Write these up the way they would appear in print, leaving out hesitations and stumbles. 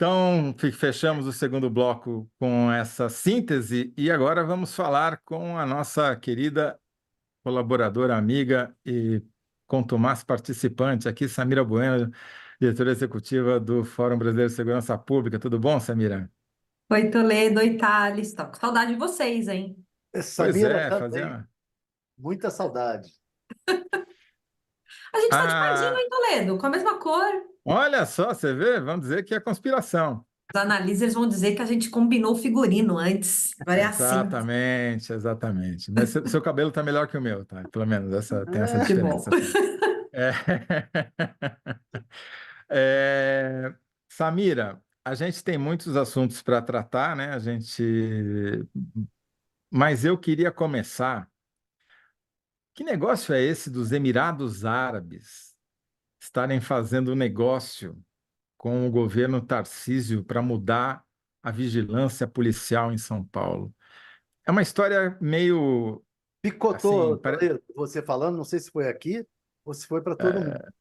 Então, fechamos o segundo bloco com essa síntese e agora vamos falar com a nossa querida colaboradora, amiga e contumaz participante aqui, Samira Bueno, diretora executiva do Fórum Brasileiro de Segurança Pública. Tudo bom, Samira? Oi, Toledo, oi, Thales. Tô com saudade de vocês, hein? Pois Samira é, também, muita saudade. A gente tá de padinho, Ah, hein, Toledo? Com a mesma cor. olha só, você vê? Vamos dizer que é conspiração. Os analistas vão dizer que a gente combinou o figurino antes. Agora é assim. Exatamente, exatamente. Mas seu cabelo está melhor que o meu, tá? Pelo menos tem essa Que bom. diferença. É. É, Samira, a gente tem muitos assuntos para tratar, né? Mas eu queria começar. Que negócio é esse dos Emirados Árabes estarem fazendo negócio com o governo Tarcísio para mudar a vigilância policial em São Paulo? É uma história meio assim. Picotou, Toledo, você falando, não sei se foi aqui ou se foi para todo mundo.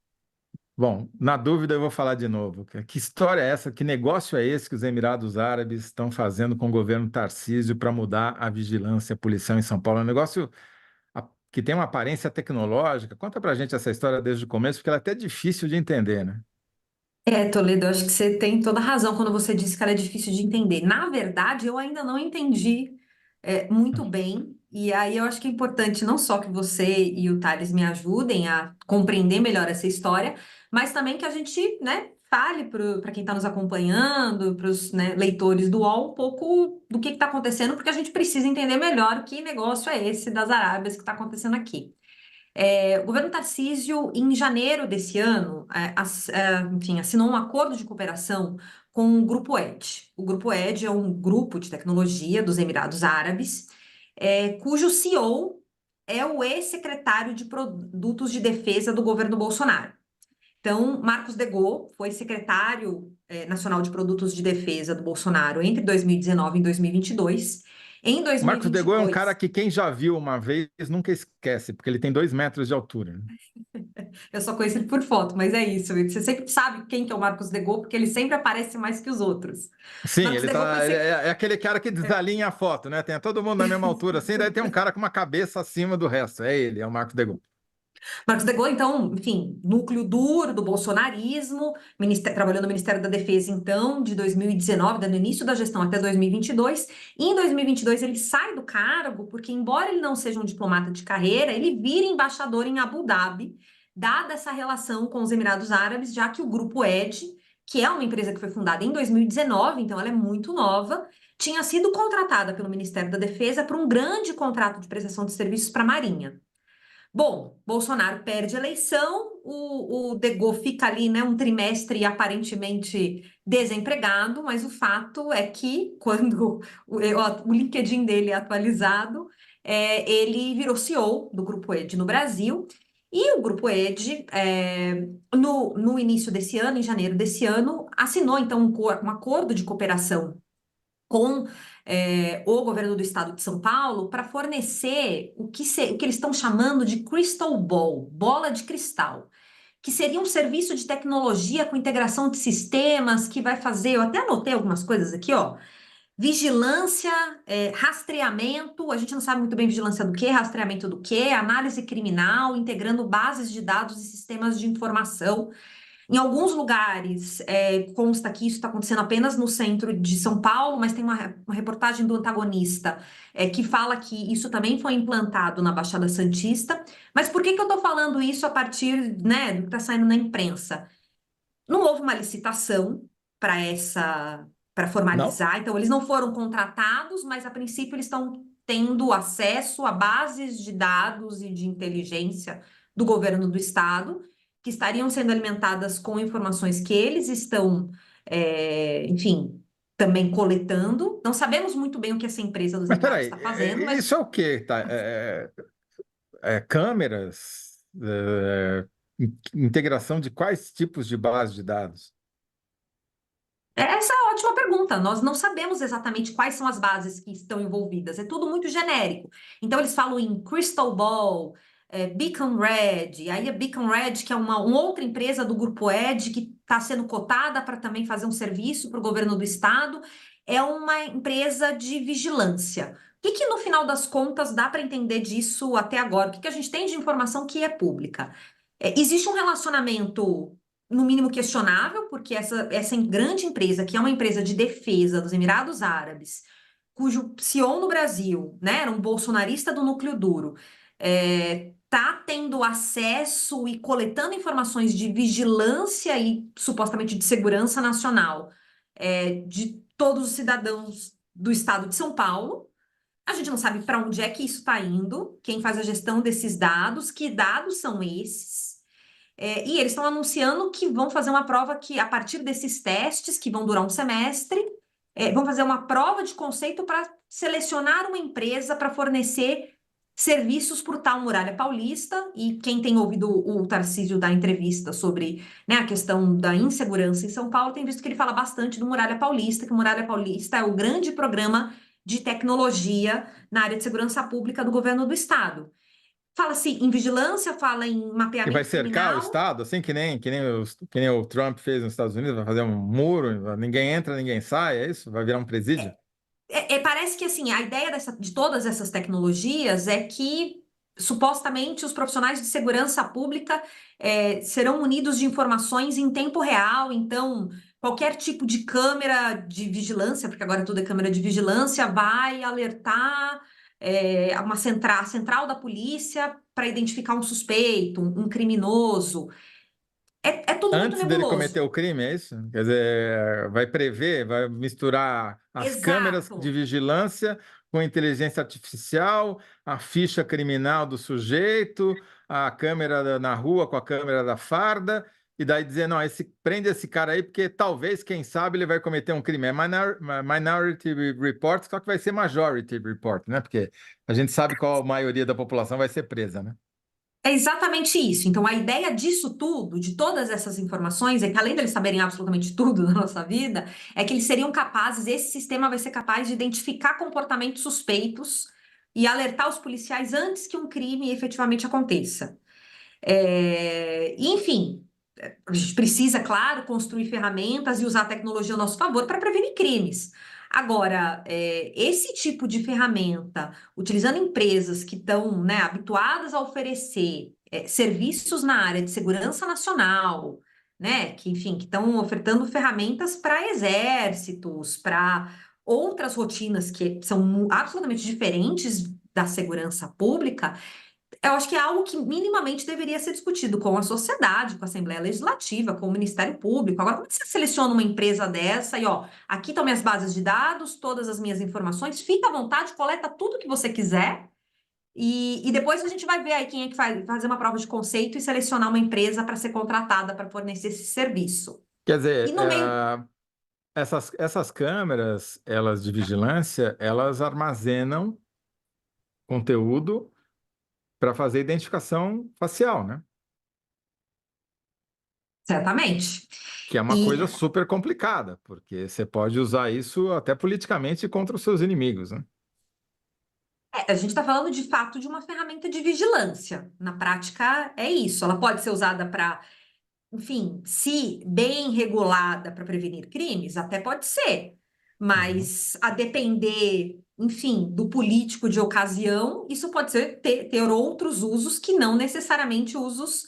Bom, na dúvida eu vou falar de novo. Que história é essa? Que negócio é esse que os Emirados Árabes estão fazendo com o governo Tarcísio para mudar a vigilância policial em São Paulo? É um negócio que tem uma aparência tecnológica. Conta pra gente essa história desde o começo, porque ela é até difícil de entender, né? Toledo, eu acho que você tem toda a razão quando você disse que ela é difícil de entender. Na verdade, eu ainda não entendi muito bem. E aí eu acho que é importante não só que você e o Thales me ajudem a compreender melhor essa história, mas também que a gente, né, fale para quem está nos acompanhando, para os, né, leitores do UOL, um pouco do que está acontecendo, porque a gente precisa entender melhor que negócio é esse das Arábias que está acontecendo aqui. O governo Tarcísio, em janeiro desse ano, enfim, assinou um acordo de cooperação com o Grupo ED. O Grupo ED é um grupo de tecnologia dos Emirados Árabes, cujo CEO é o ex-secretário de Produtos de Defesa do governo Bolsonaro. Então, Marcos Degaux foi secretário nacional de Produtos de Defesa do Bolsonaro entre 2019 e 2022. Em O Marcos Degaux é um cara 2022, que quem já viu uma vez nunca esquece, porque ele tem 2 metros de altura, né? eu só conheço ele por foto, mas é isso. Você sempre sabe quem que é o Marcos Degaux, porque ele sempre aparece mais que os outros. Sim, Marcos Degaux foi é aquele cara que desalinha a foto, né? Tem todo mundo na mesma altura assim, daí tem um cara com uma cabeça acima do resto. É ele, é o Marcos Degaux. Marcos Degaux, então, enfim, núcleo duro do bolsonarismo, trabalhou no Ministério da Defesa, então, de 2019, no início da gestão até 2022. E em 2022 ele sai do cargo, porque, embora ele não seja um diplomata de carreira, ele vira embaixador em Abu Dhabi, dada essa relação com os Emirados Árabes, já que o Grupo ED, que é uma empresa que foi fundada em 2019, então ela é muito nova, tinha sido contratada pelo Ministério da Defesa para um grande contrato de prestação de serviços para a Marinha. Bom, Bolsonaro perde a eleição, o Degaux fica ali, né, um trimestre aparentemente desempregado, mas o fato é que quando o LinkedIn dele é atualizado, ele virou CEO do Grupo ED no Brasil, e o Grupo ED, no início desse ano, em janeiro desse ano, assinou então um acordo de cooperação com o governo do estado de São Paulo para fornecer o que eles estão chamando de crystal ball, bola de cristal, que seria um serviço de tecnologia com integração de sistemas que vai fazer, eu até anotei algumas coisas aqui, ó, vigilância, rastreamento, a gente não sabe muito bem vigilância do que, rastreamento do que, análise criminal, integrando bases de dados e sistemas de informação. Em alguns lugares, consta que isso está acontecendo apenas no centro de São Paulo, mas tem uma reportagem do antagonista que fala que isso também foi implantado na Baixada Santista. Mas por que que eu estou falando isso a partir, né, do que está saindo na imprensa? Não houve uma licitação para Não? formalizar, então eles não foram contratados, mas a princípio eles estão tendo acesso a bases de dados e de inteligência do governo do estado, que estariam sendo alimentadas com informações que eles estão, enfim, também coletando. Não sabemos muito bem o que essa empresa dos Mas Emirados peraí, está fazendo, mas isso é o quê? Tá? Câmeras? Integração de quais tipos de base de dados? essa é a ótima pergunta. Nós não sabemos exatamente quais são as bases que estão envolvidas. É tudo muito genérico. Então, eles falam em crystal ball, Beacon Red, aí a Beacon Red, que é uma outra empresa do Grupo Ed, que está sendo cotada para também fazer um serviço para o governo do estado, é uma empresa de vigilância. O que no final das contas dá para entender disso até agora? O que a gente tem de informação que é pública? Existe um relacionamento, no mínimo, questionável, porque essa grande empresa, que é uma empresa de defesa dos Emirados Árabes, cujo CEO no Brasil, né, era um bolsonarista do núcleo duro, está tendo acesso e coletando informações de vigilância e supostamente de segurança nacional de todos os cidadãos do estado de São Paulo. A gente não sabe para onde é que isso está indo, quem faz a gestão desses dados, que dados são esses. E eles estão anunciando que vão fazer uma prova que, a partir desses testes, que vão durar um semestre, vão fazer uma prova de conceito para selecionar uma empresa para fornecer serviços por tal Muralha Paulista. E quem tem ouvido o Tarcísio dar entrevista sobre, né, a questão da insegurança em São Paulo, tem visto que ele fala bastante do Muralha Paulista, que o Muralha Paulista é o grande programa de tecnologia na área de segurança pública do governo do estado. Fala-se em vigilância, fala em Que mapeamento vai cercar o criminal. Estado, assim que nem o Trump fez nos Estados Unidos, vai fazer um muro, ninguém entra, ninguém sai, é isso? Vai virar um presídio? Parece que assim, a ideia de todas essas tecnologias é que supostamente os profissionais de segurança pública serão munidos de informações em tempo real, então qualquer tipo de câmera de vigilância, porque agora tudo é câmera de vigilância, vai alertar uma central da polícia para identificar um suspeito, um criminoso. É tudo muito Antes dele cometer nebuloso. o crime, é isso? Quer dizer, vai prever, vai misturar as câmeras de Exato. vigilância com a inteligência artificial, a ficha criminal do sujeito, a câmera na rua com a câmera da farda, e daí dizer, não, prende esse cara aí, porque talvez, quem sabe, ele vai cometer um crime. É Minority Report, só que vai ser Majority Report, né? Porque a gente sabe qual a maioria da população vai ser presa, né? É exatamente isso. Então, a ideia disso tudo, de todas essas informações, é que além deles saberem absolutamente tudo da nossa vida, é que eles seriam capazes, esse sistema vai ser capaz de identificar comportamentos suspeitos e alertar os policiais antes que um crime efetivamente aconteça. Enfim, a gente precisa, claro, construir ferramentas e usar a tecnologia a nosso favor para prevenir crimes. Agora, esse tipo de ferramenta, utilizando empresas que estão, né, habituadas a oferecer serviços na área de segurança nacional, né, que, enfim, que estão ofertando ferramentas para exércitos, para outras rotinas que são absolutamente diferentes da segurança pública, eu acho que é algo que minimamente deveria ser discutido com a sociedade, com a Assembleia Legislativa, com o Ministério Público. Agora, como é que você seleciona uma empresa dessa e, ó, aqui estão minhas bases de dados, todas as minhas informações, fica à vontade, coleta tudo que você quiser e depois a gente vai ver aí quem é que vai fazer uma prova de conceito e selecionar uma empresa para ser contratada para fornecer esse serviço. Quer E dizer, no meio, essas câmeras, elas de vigilância, elas armazenam conteúdo para fazer identificação facial, né? certamente. Que é uma E coisa super complicada, porque você pode usar isso até politicamente contra os seus inimigos, né? a gente está falando de fato de uma ferramenta de vigilância. Na prática, é isso. Ela pode ser usada para, enfim, se bem regulada para prevenir crimes, até pode ser, Uhum. mas a depender, enfim, do político de ocasião, isso pode ser ter outros usos que não necessariamente usos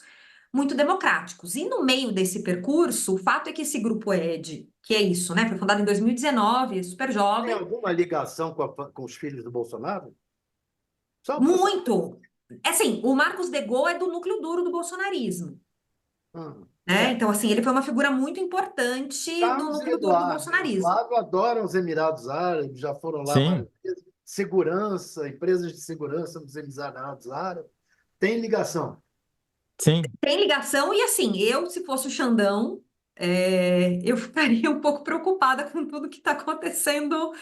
muito democráticos. E no meio desse percurso, o fato é que esse grupo ED, que é isso, né, foi fundado em 2019, é super Tem jovem, alguma ligação com os filhos do Bolsonaro? Só para saber. muito. Assim, o Marcos de Gaulle é do núcleo duro do bolsonarismo. Hum. Né? É, Então, assim, ele foi uma figura muito importante do Carlos e núcleo duro do Eduardo. bolsonarismo. Eduardo adoram os Emirados Árabes, já foram lá Sim, várias vezes. Segurança, empresas de segurança dos Emirados Árabes. Tem ligação. sim. Tem ligação, e assim, eu, se fosse o Xandão, eu ficaria um pouco preocupada com tudo que está acontecendo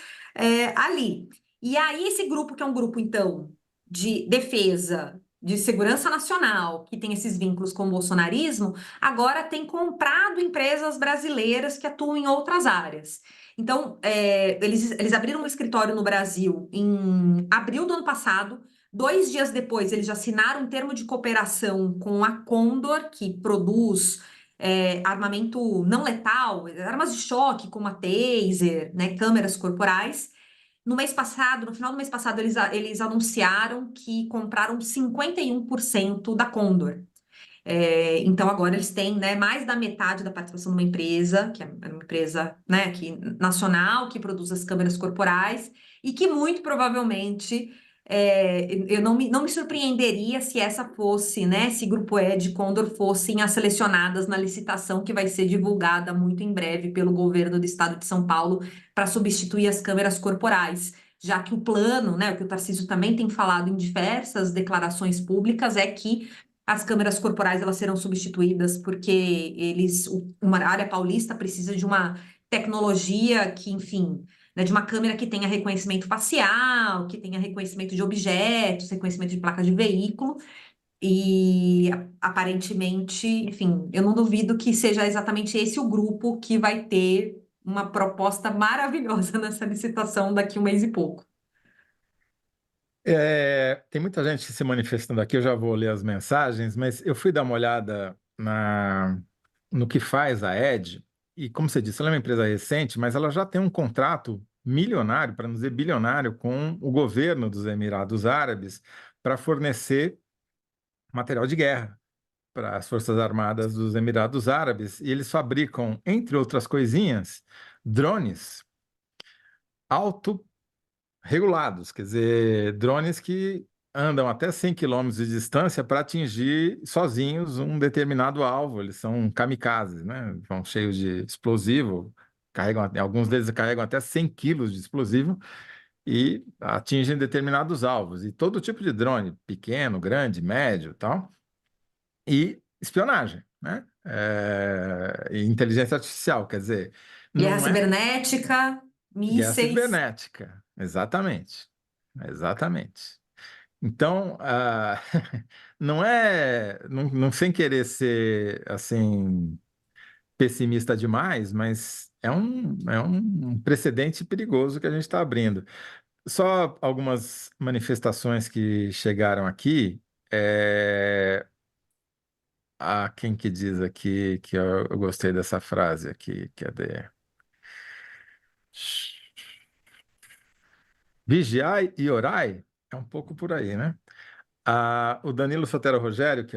ali. E aí, esse grupo, que é um grupo, então, de defesa, de segurança nacional, que tem esses vínculos com o bolsonarismo, agora tem comprado empresas brasileiras que atuam em outras áreas. Então, eles abriram um escritório no Brasil em abril do ano passado, 2 dias depois, eles já assinaram um termo de cooperação com a Condor, que produz armamento não letal, armas de choque, como a taser, né, câmeras corporais. No mês passado, no final do mês passado, eles anunciaram que compraram 51% da Condor. Então agora eles têm, né, mais da metade da participação numa empresa, que é uma empresa, né, nacional, que produz as câmeras corporais, e que muito provavelmente eu não me surpreenderia se essa fosse, né, se Grupo Ed e Condor fossem as selecionadas na licitação que vai ser divulgada muito em breve pelo governo do estado de São Paulo para substituir as câmeras corporais. Já que o plano, né, o que o Tarcísio também tem falado em diversas declarações públicas, é que as câmeras corporais elas serão substituídas porque uma área paulista precisa de uma tecnologia que, enfim, né, de uma câmera que tenha reconhecimento facial, que tenha reconhecimento de objetos, reconhecimento de placa de veículo. E aparentemente, enfim, eu não duvido que seja exatamente esse o grupo que vai ter uma proposta maravilhosa nessa licitação daqui um mês e pouco. Tem muita gente se manifestando aqui, eu já vou ler as mensagens, mas eu fui dar uma olhada no que faz a Ed, e como você disse, ela é uma empresa recente, mas ela já tem um contrato milionário, para não dizer bilionário, com o governo dos Emirados Árabes para fornecer material de guerra para as Forças Armadas dos Emirados Árabes, e eles fabricam, entre outras coisinhas, drones regulados, quer dizer, drones que andam até 100 quilômetros de distância para atingir sozinhos um determinado alvo. Eles são kamikazes, né? Vão cheios de explosivo, alguns deles carregam até 100 quilos de explosivo e atingem determinados alvos. E todo tipo de drone, pequeno, grande, médio, tal, e espionagem, né? E inteligência artificial, quer dizer, Guerra não é cibernética, guerra mísseis. cibernética, exatamente, exatamente. Então, não sem querer ser assim pessimista demais, mas é um precedente perigoso que a gente está abrindo. Só algumas manifestações que chegaram aqui. Quem que diz aqui que eu gostei dessa frase aqui, cadê? Vigiai e orai é um pouco por aí, né? O Danilo Sotero Rogério, que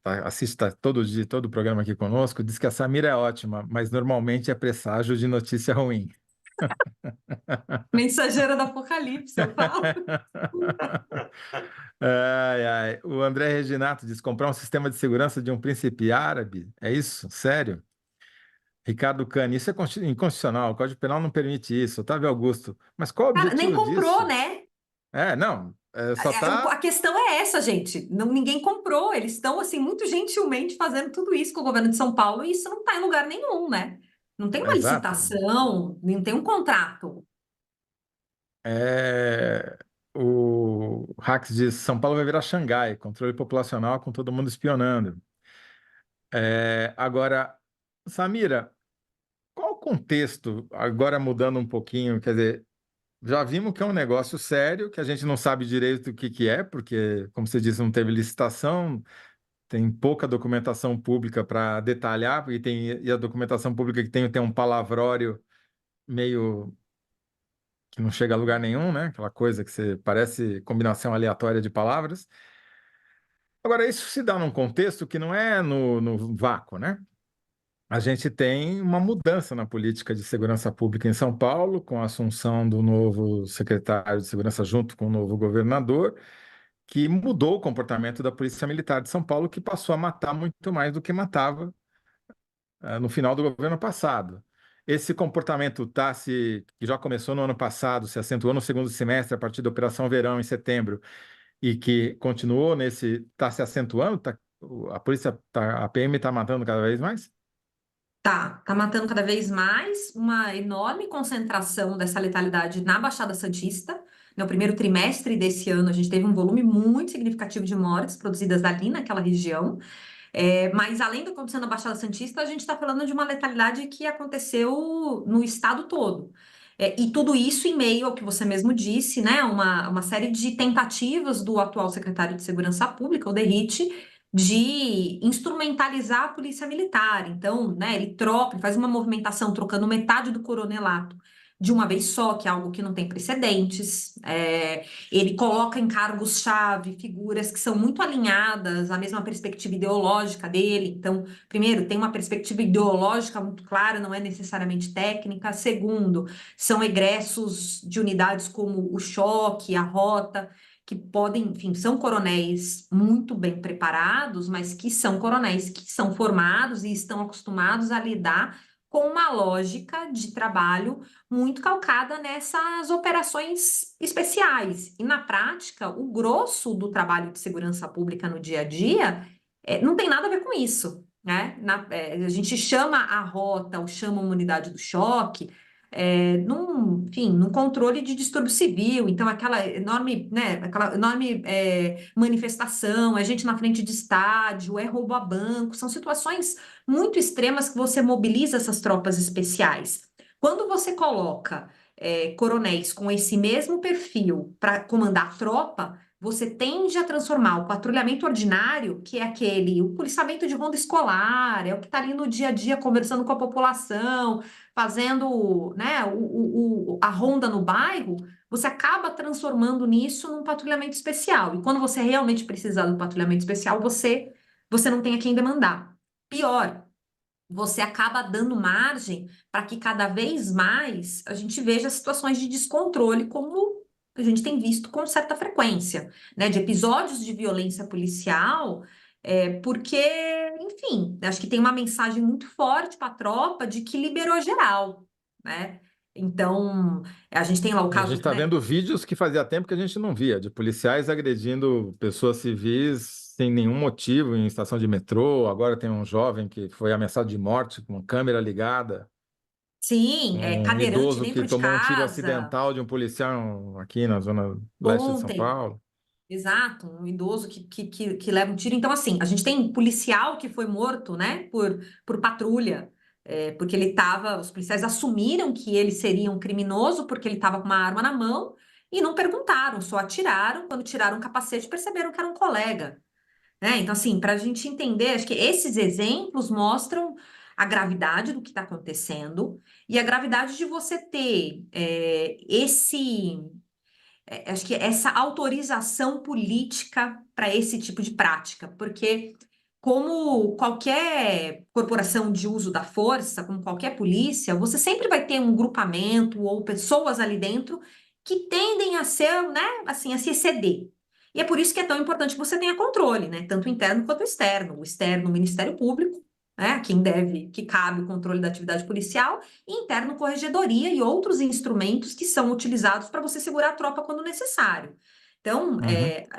assiste todo dia, todo o programa aqui conosco, diz que a Samira é ótima, mas normalmente é presságio de notícia ruim. Mensageira do Apocalipse, eu falo. Ai, ai. O André Reginato diz: comprar um sistema de segurança de um príncipe árabe? É isso? Sério? Ricardo Cani, isso é inconstitucional, o Código Penal não permite isso. Otávio Augusto, mas qual o Cara, nem objetivo comprou, disso? né? Não, só A está. questão é essa, gente. Não, ninguém comprou. Eles estão, assim, muito gentilmente fazendo tudo isso com o governo de São Paulo e isso não está em lugar nenhum, né? Não tem uma Exato. licitação, não tem um contrato. É, o Hacks diz: São Paulo vai virar Xangai, controle populacional com todo mundo espionando. Agora, Samira, qual o contexto, agora mudando um pouquinho, quer dizer, já vimos que é um negócio sério, que a gente não sabe direito o que que é, porque, como você disse, não teve licitação, tem pouca documentação pública para detalhar, e a documentação pública que tem um palavrório meio que não chega a lugar nenhum, né? Aquela coisa que você parece combinação aleatória de palavras. Agora, isso se dá num contexto que não é no vácuo, né? A gente tem uma mudança na política de segurança pública em São Paulo, com a assunção do novo secretário de segurança junto com o novo governador, que mudou o comportamento da Polícia Militar de São Paulo, que passou a matar muito mais do que matava no final do governo passado. Esse comportamento que já começou no ano passado, se acentuou no segundo semestre, a partir da Operação Verão, em setembro, e que continuou está se acentuando, a PM está matando cada vez mais? Tá matando cada vez mais, uma enorme concentração dessa letalidade na Baixada Santista. No primeiro trimestre desse ano, a gente teve um volume muito significativo de mortes produzidas ali naquela região. Mas além do que aconteceu na Baixada Santista, a gente está falando de uma letalidade que aconteceu no estado todo. E tudo isso em meio ao que você mesmo disse, né? Uma série de tentativas do atual secretário de Segurança Pública, o Derrite, de instrumentalizar a polícia militar. Então, né, ele troca, ele faz uma movimentação trocando metade do coronelato de uma vez só, que é algo que não tem precedentes. Ele coloca em cargos-chave figuras que são muito alinhadas à mesma perspectiva ideológica dele. Então, primeiro, tem uma perspectiva ideológica muito clara, não é necessariamente técnica. Segundo, são egressos de unidades como o Choque, a Rota, que podem, enfim, são coronéis muito bem preparados, mas que são coronéis que são formados e estão acostumados a lidar com uma lógica de trabalho muito calcada nessas operações especiais. E na prática, o grosso do trabalho de segurança pública no dia a dia não tem nada a ver com isso. Né? A gente chama a rota ou chama uma unidade do choque enfim, num controle de distúrbio civil, então aquela enorme manifestação, é gente na frente de estádio, é roubo a banco, são situações muito extremas que você mobiliza essas tropas especiais. Quando você coloca coronéis com esse mesmo perfil para comandar a tropa, você tende a transformar o patrulhamento ordinário, que é o policiamento de ronda escolar, é o que está ali no dia a dia conversando com a população, fazendo, né, a ronda no bairro, você acaba transformando nisso num patrulhamento especial. E quando você realmente precisar do patrulhamento especial, você não tem a quem demandar. Pior, você acaba dando margem para que cada vez mais a gente veja situações de descontrole, como a gente tem visto com certa frequência, né? De episódios de violência policial, porque, enfim, acho que tem uma mensagem muito forte para a tropa de que liberou geral, né? Então, a gente tem lá o E a gente caso, está né? vendo vídeos que fazia tempo que a gente não via, de policiais agredindo pessoas civis sem nenhum motivo em estação de metrô. Agora tem um jovem que foi ameaçado de morte com câmera ligada, Sim, um cadeirante idoso que dentro de tomou um tiro casa, acidental de um policial aqui na zona leste de São ontem. Paulo. Exato, um idoso que leva um tiro. Então, assim, a gente tem policial que foi morto, né, por patrulha, porque os policiais assumiram que ele seria um criminoso porque ele estava com uma arma na mão e não perguntaram, só atiraram. Quando tiraram o capacete, perceberam que era um colega, né? Então, assim, para a gente entender, acho que esses exemplos mostram a gravidade do que está acontecendo e a gravidade de você ter acho que essa autorização política para esse tipo de prática, porque como qualquer corporação de uso da força, como qualquer polícia, você sempre vai ter um grupamento ou pessoas ali dentro que tendem a ser, né, assim, a se exceder. E é por isso que é tão importante que você tenha controle, né, tanto interno quanto externo. O externo, o Ministério Público, né, que cabe o controle da atividade policial, e interno, corregedoria e outros instrumentos que são utilizados para você segurar a tropa quando necessário. Então, Uhum.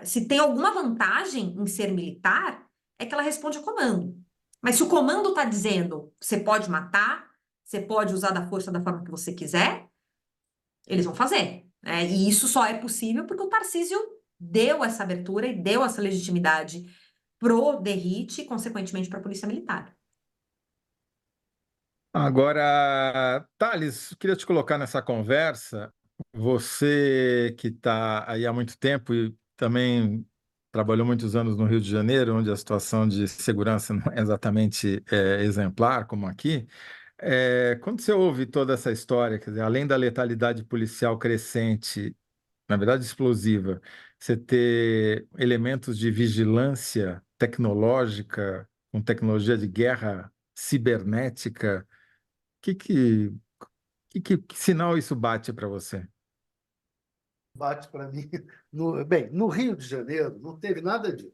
se tem alguma vantagem em ser militar, é que ela responde a comando. Mas se o comando está dizendo você pode matar, você pode usar da força da forma que você quiser, eles vão fazer. Né? E isso só é possível porque o Tarcísio deu essa abertura e deu essa legitimidade pro DERIT e, consequentemente, para a Polícia Militar. Agora, Thales, queria te colocar nessa conversa. Você que está aí há muito tempo e também trabalhou muitos anos no Rio de Janeiro, onde a situação de segurança não é exatamente exemplar como aqui. Quando você ouve toda essa história, quer dizer, além da letalidade policial crescente, na verdade explosiva, você ter elementos de vigilância tecnológica, com tecnologia de guerra cibernética, que, que, que sinal isso bate para você? Bate para mim. Bem, no Rio de Janeiro não teve nada disso.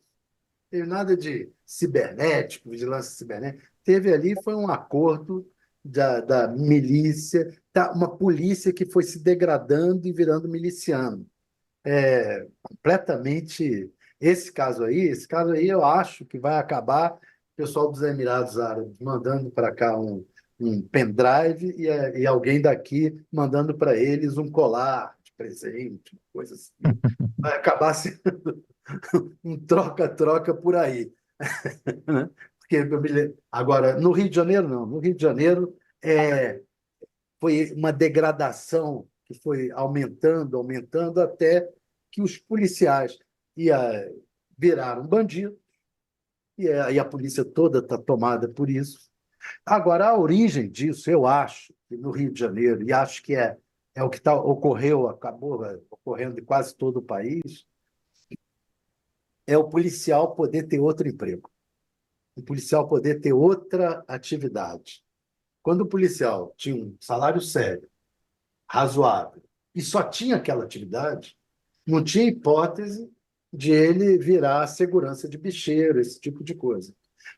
Teve nada de cibernético, vigilância cibernética. Teve ali foi um acordo da milícia, uma polícia que foi se degradando e virando miliciano. Completamente. Esse caso aí eu acho que vai acabar o pessoal dos Emirados Árabes mandando para cá um pendrive e alguém daqui mandando para eles um colar de presente, coisa assim. Vai acabar sendo um troca-troca por aí, né? Porque agora no Rio de Janeiro não, no Rio de Janeiro é, foi uma degradação que foi aumentando, aumentando, até que os policiais viraram bandidos, e a polícia toda está tomada por isso. Agora, a origem disso, eu acho, que no Rio de Janeiro, e acho que é o que acabou ocorrendo em quase todo o país, é o policial poder ter outro emprego, o policial poder ter outra atividade. Quando o policial tinha um salário sério, razoável, e só tinha aquela atividade, não tinha hipótese de ele virar segurança de bicheiro, esse tipo de coisa.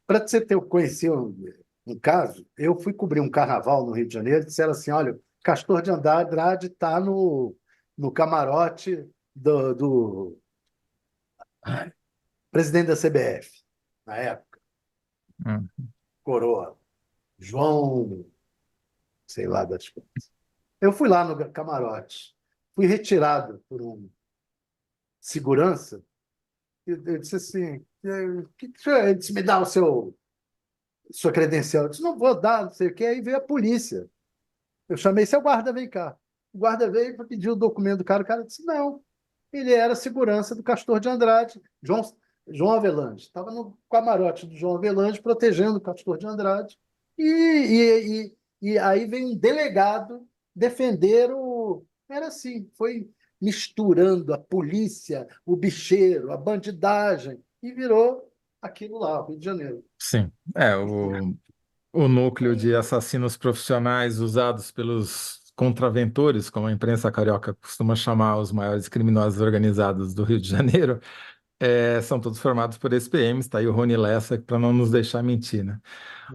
Para você conhecer um caso, eu fui cobrir um carnaval no Rio de Janeiro e disseram assim: olha, Castor de Andrade está no camarote do presidente da CBF, na época, Hum. Coroa, João, sei lá das coisas. Eu fui lá no camarote, fui retirado por um segurança, e eu disse assim: ele disse, me dá sua credencial. Eu disse, não vou dar, não sei o quê. Aí veio a polícia. Eu chamei, seu guarda, vem cá. O guarda veio para pedir o documento do cara. O cara disse, não. Ele era segurança do Castor de Andrade, João Avelange. Estava no camarote do João Avelange, protegendo o Castor de Andrade. E aí vem um delegado defender o... Era assim, foi misturando a polícia, o bicheiro, a bandidagem, e virou aquilo lá, o Rio de Janeiro. Sim, o núcleo de assassinos profissionais usados pelos contraventores, como a imprensa carioca costuma chamar os maiores criminosos organizados do Rio de Janeiro, são todos formados por ex-PMs, tá aí o Rony Lessa, para não nos deixar mentir, né?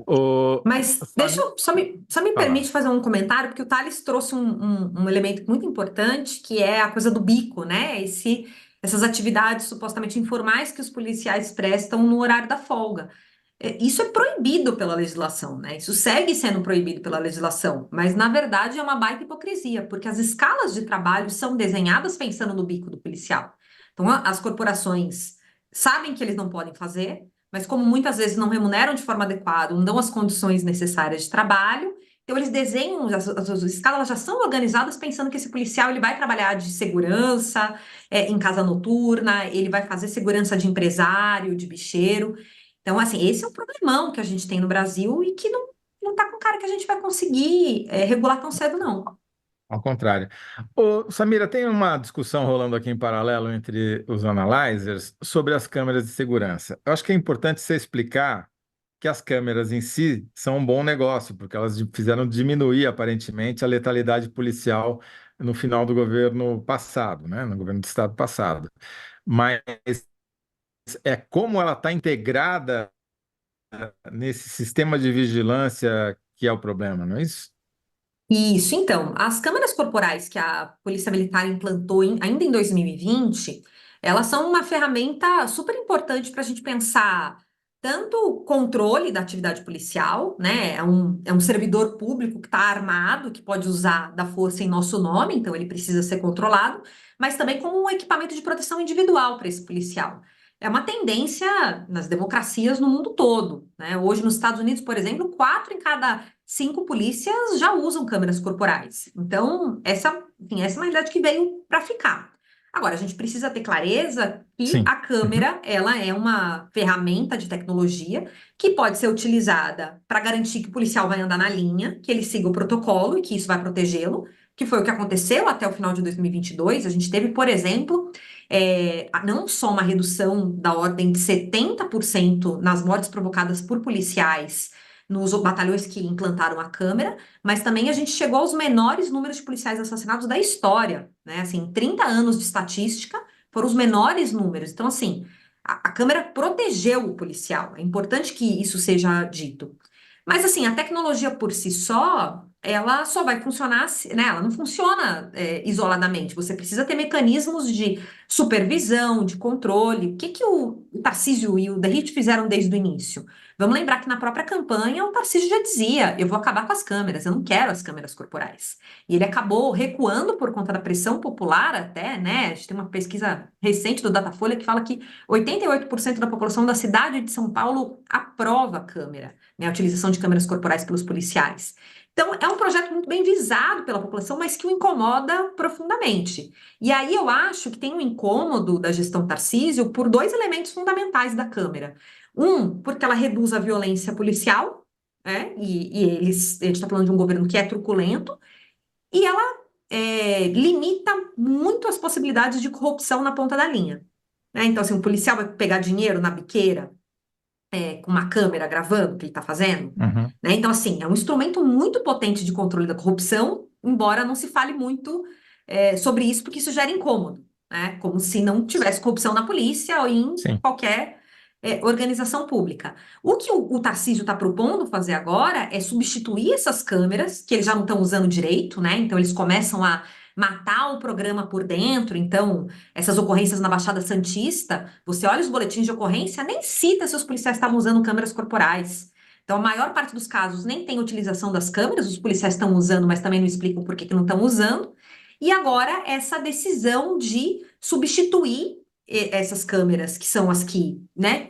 O, Mas deixa eu, só me falar. permite fazer um comentário, porque o Thales trouxe um elemento muito importante, que é a coisa do bico, né? Essas atividades supostamente informais que os policiais prestam no horário da folga. Isso é proibido pela legislação, né? Isso segue sendo proibido pela legislação, mas na verdade é uma baita hipocrisia, porque as escalas de trabalho são desenhadas pensando no bico do policial. Então, as corporações sabem que eles não podem fazer, mas como muitas vezes não remuneram de forma adequada, não dão as condições necessárias de trabalho, então eles desenham, as escalas já são organizadas pensando que esse policial ele vai trabalhar de segurança, em casa noturna, ele vai fazer segurança de empresário, de bicheiro. Então, assim, esse é um problemão que a gente tem no Brasil e que não tá com cara que a gente vai conseguir regular tão cedo, não. Ao contrário. Ô, Samira, tem uma discussão rolando aqui em paralelo entre os analyzers sobre as câmeras de segurança. Eu acho que é importante você explicar que as câmeras em si são um bom negócio, porque elas fizeram diminuir, aparentemente, a letalidade policial no final do governo passado, né? No governo do estado passado. Mas é como ela está integrada nesse sistema de vigilância que é o problema, não é isso? Isso, então, as câmeras corporais que a Polícia Militar implantou ainda em 2020, elas são uma ferramenta super importante para a gente pensar tanto o controle da atividade policial, né? É um servidor público que está armado, que pode usar da força em nosso nome, então ele precisa ser controlado, mas também como um equipamento de proteção individual para esse policial. É uma tendência nas democracias no mundo todo, né? Hoje, nos Estados Unidos, por exemplo, 4 em cada 5 polícias já usam câmeras corporais. Então, enfim, essa é uma realidade que veio para ficar. Agora, a gente precisa ter clareza que Sim. a câmera, ela é uma ferramenta de tecnologia que pode ser utilizada para garantir que o policial vai andar na linha, que ele siga o protocolo e que isso vai protegê-lo, que foi o que aconteceu até o final de 2022. A gente teve, por exemplo, não só uma redução da ordem de 70% nas mortes provocadas por policiais nos batalhões que implantaram a câmera, mas também a gente chegou aos menores números de policiais assassinados da história, né? Assim, 30 anos de estatística foram os menores números. Então, assim, a câmera protegeu o policial. É importante que isso seja dito. Mas, assim, a tecnologia por si só, ela só vai funcionar, né? Ela não funciona, isoladamente. Você precisa ter mecanismos de supervisão, de controle. O que que o Tarcísio e o Derrite fizeram desde o início? Vamos lembrar que na própria campanha o Tarcísio já dizia: eu vou acabar com as câmeras, eu não quero as câmeras corporais. E ele acabou recuando por conta da pressão popular, até, né? A gente tem uma pesquisa recente do Datafolha que fala que 88% da população da cidade de São Paulo aprova a câmera, né? A utilização de câmeras corporais pelos policiais. Então, é um projeto muito bem visado pela população, mas que o incomoda profundamente. E aí eu acho que tem um incômodo da gestão Tarcísio por dois elementos fundamentais da Câmara. Um, porque ela reduz a violência policial, né? A gente está falando de um governo que é truculento, e ela limita muito as possibilidades de corrupção na ponta da linha. Né? Então, assim, o policial vai pegar dinheiro na biqueira com uma câmera gravando o que ele está fazendo. Uhum. Né? Então, assim, é um instrumento muito potente de controle da corrupção, embora não se fale muito sobre isso, porque isso gera incômodo, né? Como se não tivesse corrupção na polícia ou em Sim. qualquer organização pública. O que o Tarcísio está propondo fazer agora é substituir essas câmeras, que eles já não estão usando direito, né? Então, eles começam a matar o programa por dentro. Então, essas ocorrências na Baixada Santista, você olha os boletins de ocorrência, nem cita se os policiais estavam usando câmeras corporais. Então, a maior parte dos casos nem tem utilização das câmeras, os policiais estão usando, mas também não explicam por que que não estão usando. E agora, essa decisão de substituir essas câmeras, que são as que, né,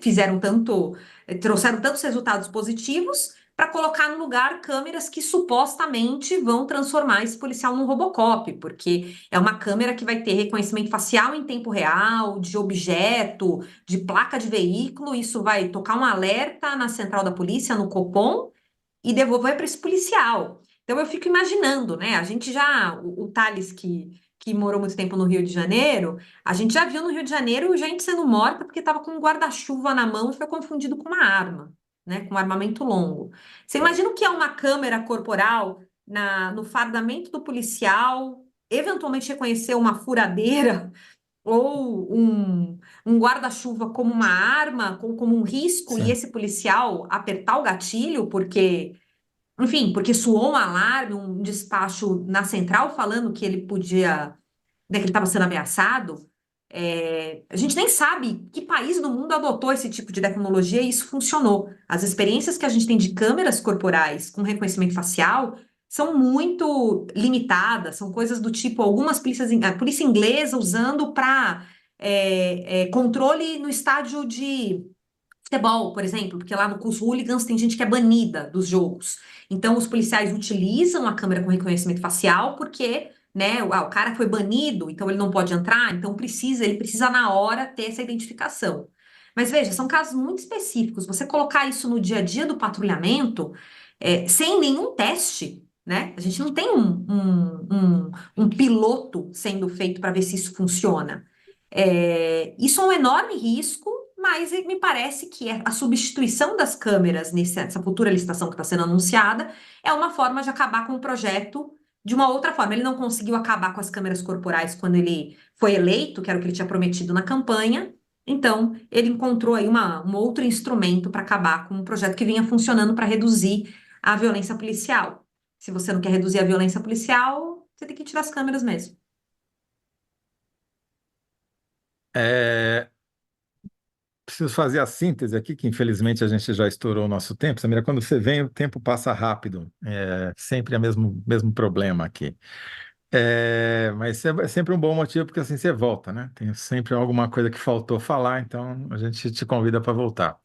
trouxeram tantos resultados positivos, para colocar no lugar câmeras que supostamente vão transformar esse policial num Robocop, porque é uma câmera que vai ter reconhecimento facial em tempo real, de objeto, de placa de veículo, isso vai tocar um alerta na central da polícia, no Copom, e devolver para esse policial. Então eu fico imaginando, né? A gente já, o Thales que morou muito tempo no Rio de Janeiro, a gente já viu no Rio de Janeiro gente sendo morta porque estava com um guarda-chuva na mão e foi confundido com uma arma, né? Com um armamento longo. Você imagina o que é uma câmera corporal no fardamento do policial, eventualmente reconhecer uma furadeira ou um guarda-chuva como uma arma, como um risco, e Sim. esse policial apertar o gatilho porque, enfim, porque soou um alarme, um despacho na central falando que ele podia, né, que ele estava sendo ameaçado. A gente nem sabe que país do mundo adotou esse tipo de tecnologia e isso funcionou. As experiências que a gente tem de câmeras corporais com reconhecimento facial são muito limitadas, são coisas do tipo algumas polícias, a polícia inglesa usando para controle no estádio de futebol, por exemplo, porque lá no os hooligans tem gente que é banida dos jogos. Então, os policiais utilizam a câmera com reconhecimento facial porque, né, o cara foi banido, então ele não pode entrar, então ele precisa na hora ter essa identificação. Mas veja, são casos muito específicos. Você colocar isso no dia a dia do patrulhamento, sem nenhum teste, né? A gente não tem um piloto sendo feito para ver se isso funciona. Isso é um enorme risco, mas me parece que a substituição das câmeras nessa futura licitação que está sendo anunciada é uma forma de acabar com o projeto de uma outra forma. Ele não conseguiu acabar com as câmeras corporais quando ele foi eleito, que era o que ele tinha prometido na campanha. Então, ele encontrou aí um outro instrumento para acabar com um projeto que vinha funcionando para reduzir a violência policial. Se você não quer reduzir a violência policial, você tem que tirar as câmeras mesmo. É, preciso fazer a síntese aqui, que infelizmente a gente já estourou o nosso tempo. Samira, quando você vem, o tempo passa rápido. É sempre o mesmo problema aqui. Mas é sempre um bom motivo, porque assim você volta, né? Tem sempre alguma coisa que faltou falar, então a gente te convida para voltar.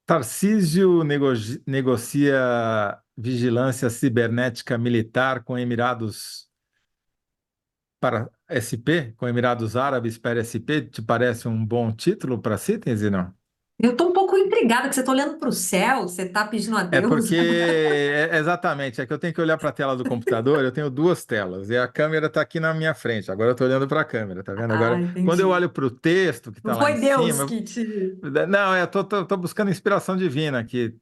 Tarcísio negocia vigilância cibernética militar com Emirados para SP, com Emirados Árabes para SP. Te parece um bom título para síntese, não? Eu tô um pouco intrigada que você tá olhando para o céu, você tá pedindo a É Deus. porque, exatamente, é que eu tenho que olhar para a tela do computador, eu tenho duas telas, e a câmera está aqui na minha frente, agora eu estou olhando para a câmera, tá vendo? Ah, Agora, quando eu entendi. olho para o texto que Não está lá em foi Deus cima, que te. não, tô buscando inspiração divina aqui,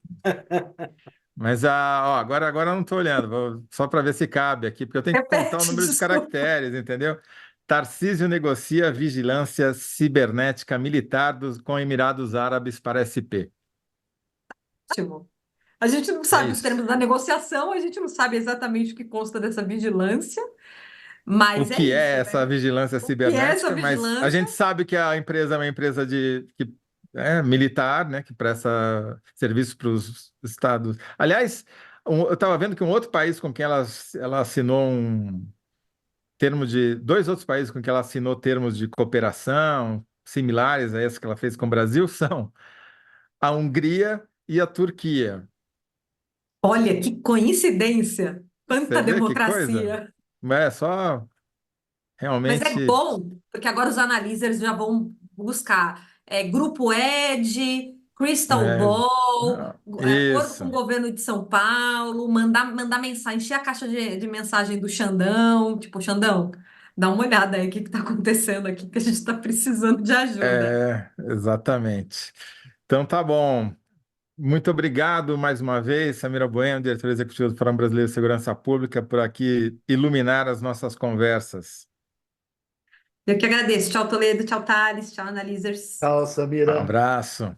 mas ó, agora eu não estou olhando, só para ver se cabe aqui, porque eu tenho que contar o Repete, número de desculpa. caracteres, entendeu? Tarcísio negocia vigilância cibernética militar com Emirados Árabes para SP. Ótimo. A gente não É sabe os isso. termos da negociação, a gente não sabe exatamente o que consta dessa vigilância, O mas é que é isso, essa né? vigilância O que é essa cibernética, mas a vigilância? gente sabe que a empresa é uma empresa militar, né, que presta serviço para os estados. Aliás, eu estava vendo que um outro país com quem ela assinou dois outros países com quem ela assinou termos de cooperação similares a esse que ela fez com o Brasil são a Hungria e a Turquia. Olha, que coincidência! Quanta Você vê que coisa? democracia! É só Mas é realmente. bom, porque agora os analyzers já vão buscar Grupo Ed, Crystal É, Ball, acordo com isso. o governo de São Paulo, mandar mensagem, encher a caixa de mensagem do Xandão, tipo, Xandão, dá uma olhada aí o que está acontecendo aqui, que a gente está precisando de ajuda. Exatamente. Então tá bom. Muito obrigado mais uma vez, Samira Bueno, diretora executiva do Fórum Brasileiro de Segurança Pública, por aqui iluminar as nossas conversas. Eu que agradeço. Tchau, Toledo, tchau, Thales, tchau, Analyzers. Tchau, Um Samira. abraço.